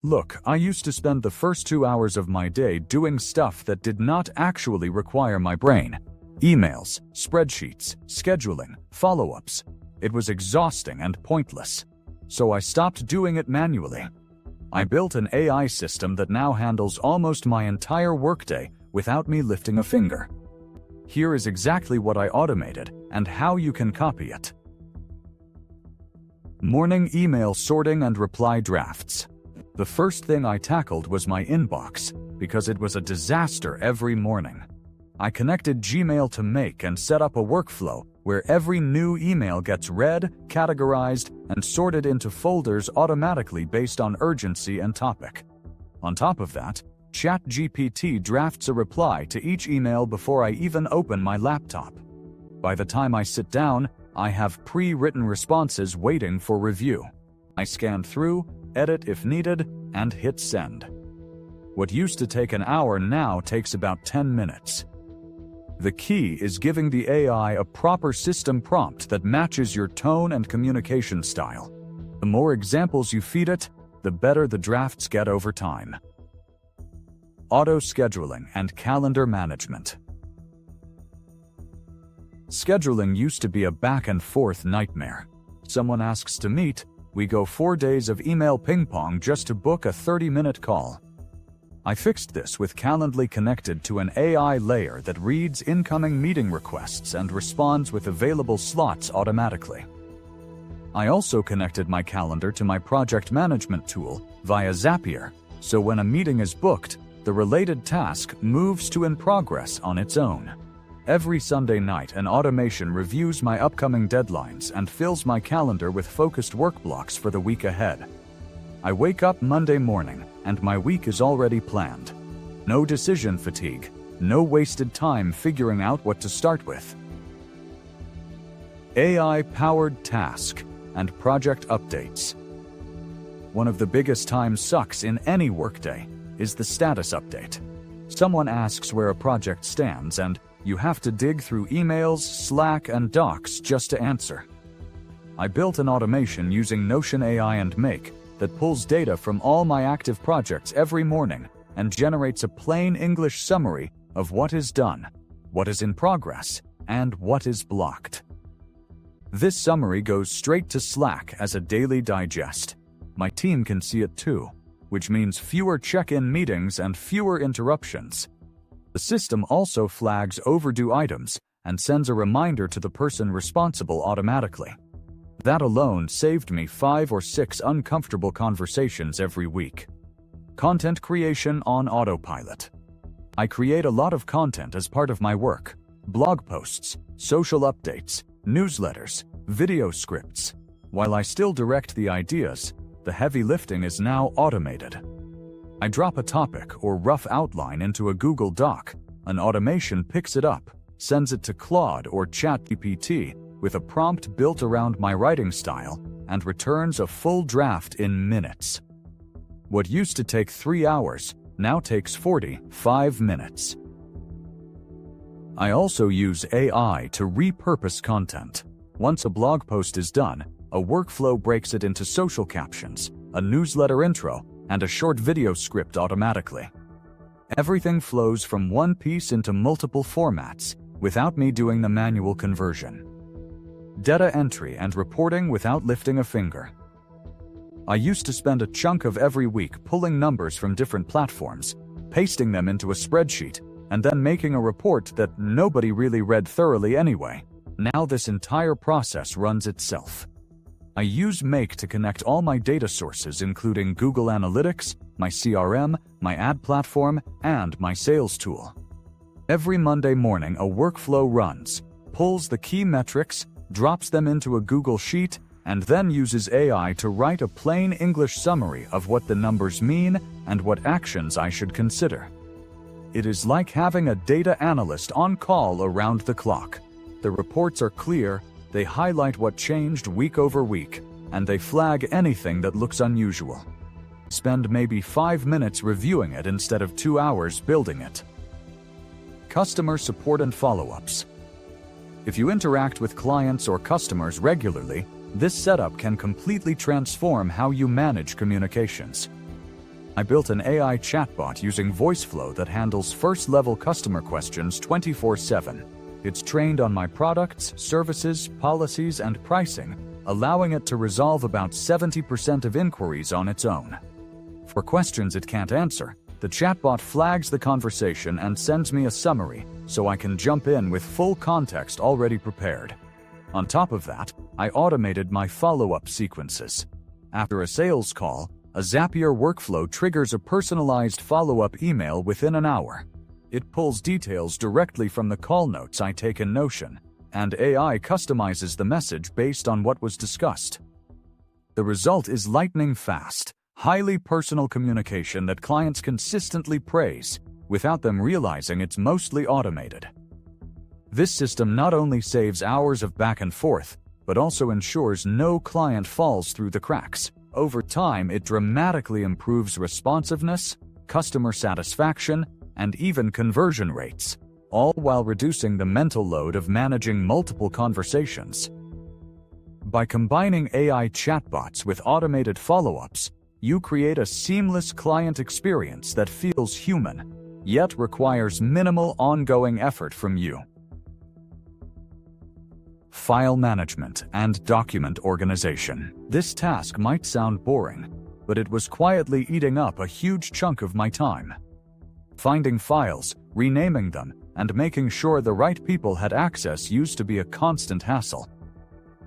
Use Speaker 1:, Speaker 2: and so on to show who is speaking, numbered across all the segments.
Speaker 1: Look, I used to spend the first 2 hours of my day doing stuff that did not actually require my brain. Emails, spreadsheets, scheduling, follow-ups. It was exhausting and pointless. So I stopped doing it manually. I built an AI system that now handles almost my entire workday without me lifting a finger. Here is exactly what I automated and how you can copy it. Morning email sorting and reply drafts. The first thing I tackled was my inbox, because it was a disaster every morning. I connected Gmail to Make and set up a workflow where every new email gets read, categorized, and sorted into folders automatically based on urgency and topic. On top of that, ChatGPT drafts a reply to each email before I even open my laptop. By the time I sit down, I have pre-written responses waiting for review. I scan through, edit if needed, and hit send. What used to take an hour now takes about 10 minutes. The key is giving the AI a proper system prompt that matches your tone and communication style. The more examples you feed it, the better the drafts get over time. Auto-scheduling and calendar management. Scheduling used to be a back-and-forth nightmare. Someone asks to meet, we go 4 days of email ping-pong just to book a 30-minute call. I fixed this with Calendly connected to an AI layer that reads incoming meeting requests and responds with available slots automatically. I also connected my calendar to my project management tool via Zapier, so when a meeting is booked, the related task moves to in progress on its own. Every Sunday night, an automation reviews my upcoming deadlines and fills my calendar with focused work blocks for the week ahead. I wake up Monday morning, and my week is already planned. No decision fatigue, no wasted time figuring out what to start with. AI-powered task and project updates. One of the biggest time sucks in any workday is the status update. Someone asks where a project stands, and you have to dig through emails, Slack, and Docs just to answer. I built an automation using Notion AI and Make that pulls data from all my active projects every morning and generates a plain English summary of what is done, what is in progress, and what is blocked. This summary goes straight to Slack as a daily digest. My team can see it too, which means fewer check-in meetings and fewer interruptions. The system also flags overdue items and sends a reminder to the person responsible automatically. That alone saved me 5 or 6 uncomfortable conversations every week. Content creation on autopilot. I create a lot of content as part of my work: blog posts, social updates, newsletters, video scripts. While I still direct the ideas, the heavy lifting is now automated. I drop a topic or rough outline into a Google Doc. An automation picks it up, sends it to Claude or ChatGPT with a prompt built around my writing style, and returns a full draft in minutes. What used to take 3 hours now takes 45 minutes. I also use AI to repurpose content. Once a blog post is done, a workflow breaks it into social captions, a newsletter intro, and a short video script automatically. Everything flows from one piece into multiple formats without me doing the manual conversion. Data entry and reporting without lifting a finger. I used to spend a chunk of every week pulling numbers from different platforms, pasting them into a spreadsheet, and then making a report that nobody really read thoroughly anyway. Now this entire process runs itself. I use Make to connect all my data sources, including Google Analytics, my CRM, my ad platform, and my sales tool. Every Monday morning, a workflow runs, pulls the key metrics, drops them into a Google Sheet, and then uses AI to write a plain English summary of what the numbers mean and what actions I should consider. It is like having a data analyst on call around the clock. The reports are clear, they highlight what changed week over week, and they flag anything that looks unusual. Spend maybe 5 minutes reviewing it instead of 2 hours building it. Customer support and follow-ups. If you interact with clients or customers regularly, this setup can completely transform how you manage communications. I built an AI chatbot using VoiceFlow that handles first-level customer questions 24/7. It's trained on my products, services, policies, and pricing, allowing it to resolve about 70% of inquiries on its own. For questions it can't answer, the chatbot flags the conversation and sends me a summary, so I can jump in with full context already prepared. On top of that, I automated my follow-up sequences. After a sales call, a Zapier workflow triggers a personalized follow-up email within an hour. It pulls details directly from the call notes I take in Notion, and AI customizes the message based on what was discussed. The result is lightning fast, highly personal communication that clients consistently praise, without them realizing it's mostly automated. This system not only saves hours of back and forth, but also ensures no client falls through the cracks. Over time, it dramatically improves responsiveness, customer satisfaction, and even conversion rates, all while reducing the mental load of managing multiple conversations. By combining AI chatbots with automated follow-ups, you create a seamless client experience that feels human, yet requires minimal ongoing effort from you. File management and document organization. This task might sound boring, but it was quietly eating up a huge chunk of my time. Finding files, renaming them, and making sure the right people had access used to be a constant hassle.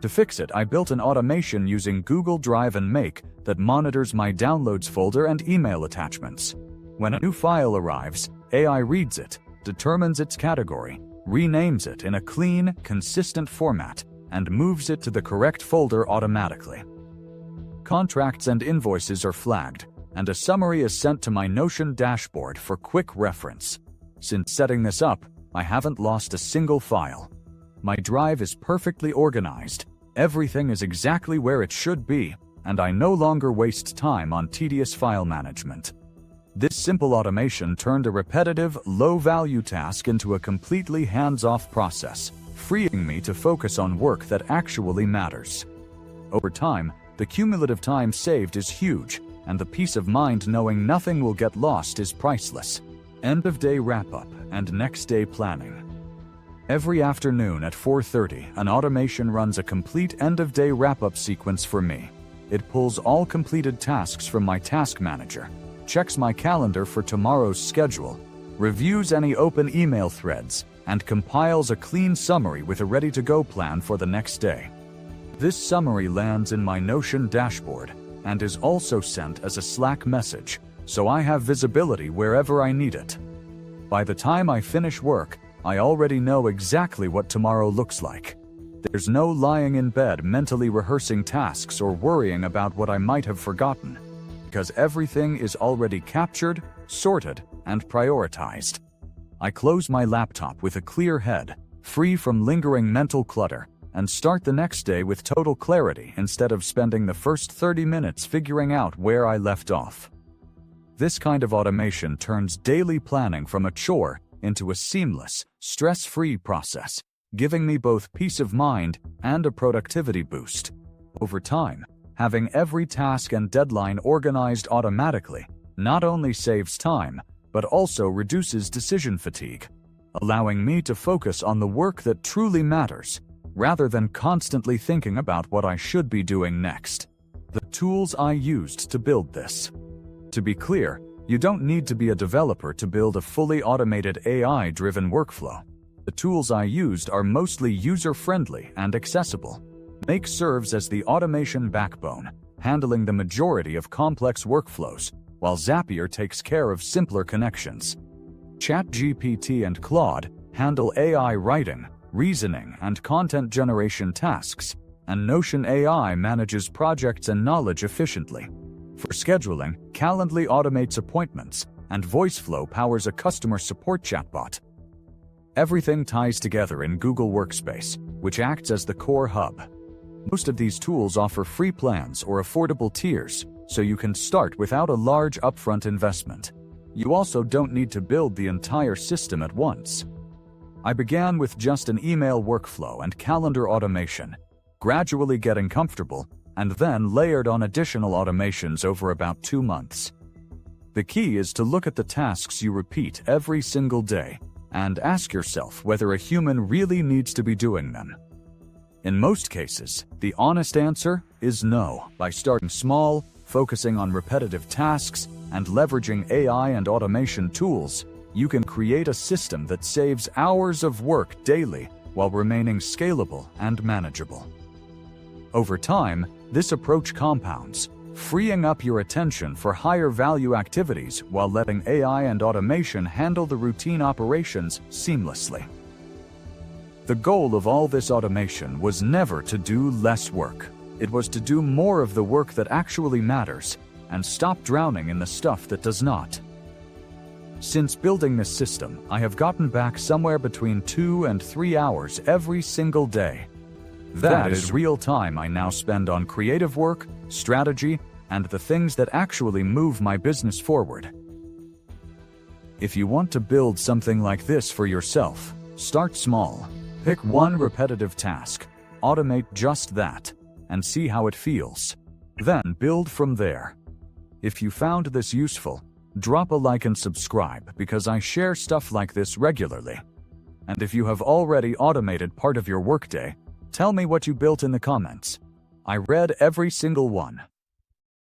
Speaker 1: To fix it, I built an automation using Google Drive and Make that monitors my downloads folder and email attachments. When a new file arrives, AI reads it, determines its category, renames it in a clean, consistent format, and moves it to the correct folder automatically. Contracts and invoices are flagged, and a summary is sent to my Notion dashboard for quick reference. Since setting this up, I haven't lost a single file. My drive is perfectly organized, everything is exactly where it should be, and I no longer waste time on tedious file management. This simple automation turned a repetitive, low-value task into a completely hands-off process, freeing me to focus on work that actually matters. Over time, the cumulative time saved is huge, and the peace of mind knowing nothing will get lost is priceless. End-of-day wrap-up and next-day planning. Every afternoon at 4:30, an automation runs a complete end-of-day wrap-up sequence for me. It pulls all completed tasks from my task manager, checks my calendar for tomorrow's schedule, reviews any open email threads, and compiles a clean summary with a ready-to-go plan for the next day. This summary lands in my Notion dashboard and is also sent as a Slack message, so I have visibility wherever I need it. By the time I finish work, I already know exactly what tomorrow looks like. There's no lying in bed mentally rehearsing tasks or worrying about what I might have forgotten, because everything is already captured, sorted, and prioritized. I close my laptop with a clear head, free from lingering mental clutter, and start the next day with total clarity instead of spending the first 30 minutes figuring out where I left off. This kind of automation turns daily planning from a chore into a seamless, stress-free process, giving me both peace of mind and a productivity boost. Over time, having every task and deadline organized automatically not only saves time, but also reduces decision fatigue, allowing me to focus on the work that truly matters, rather than constantly thinking about what I should be doing next. The tools I used to build this. To be clear, you don't need to be a developer to build a fully automated AI-driven workflow. The tools I used are mostly user-friendly and accessible. Make serves as the automation backbone, handling the majority of complex workflows, while Zapier takes care of simpler connections. ChatGPT and Claude handle AI writing, reasoning, and content generation tasks, and Notion AI manages projects and knowledge efficiently. For scheduling, Calendly automates appointments, and VoiceFlow powers a customer support chatbot. Everything ties together in Google Workspace, which acts as the core hub. Most of these tools offer free plans or affordable tiers, so you can start without a large upfront investment. You also don't need to build the entire system at once. I began with just an email workflow and calendar automation, gradually getting comfortable, and then layered on additional automations over about 2 months. The key is to look at the tasks you repeat every single day and ask yourself whether a human really needs to be doing them. In most cases, the honest answer is no. By starting small, focusing on repetitive tasks, and leveraging AI and automation tools, you can create a system that saves hours of work daily while remaining scalable and manageable. Over time, this approach compounds, freeing up your attention for higher value activities while letting AI and automation handle the routine operations seamlessly. The goal of all this automation was never to do less work. It was to do more of the work that actually matters and stop drowning in the stuff that does not. Since building this system, I have gotten back somewhere between 2 and 3 hours every single day. That is real time I now spend on creative work, strategy, and the things that actually move my business forward. If you want to build something like this for yourself, start small. Pick one repetitive task, automate just that, and see how it feels. Then build from there. If you found this useful, drop a like and subscribe because I share stuff like this regularly. And if you have already automated part of your workday, tell me what you built in the comments. I read every single one.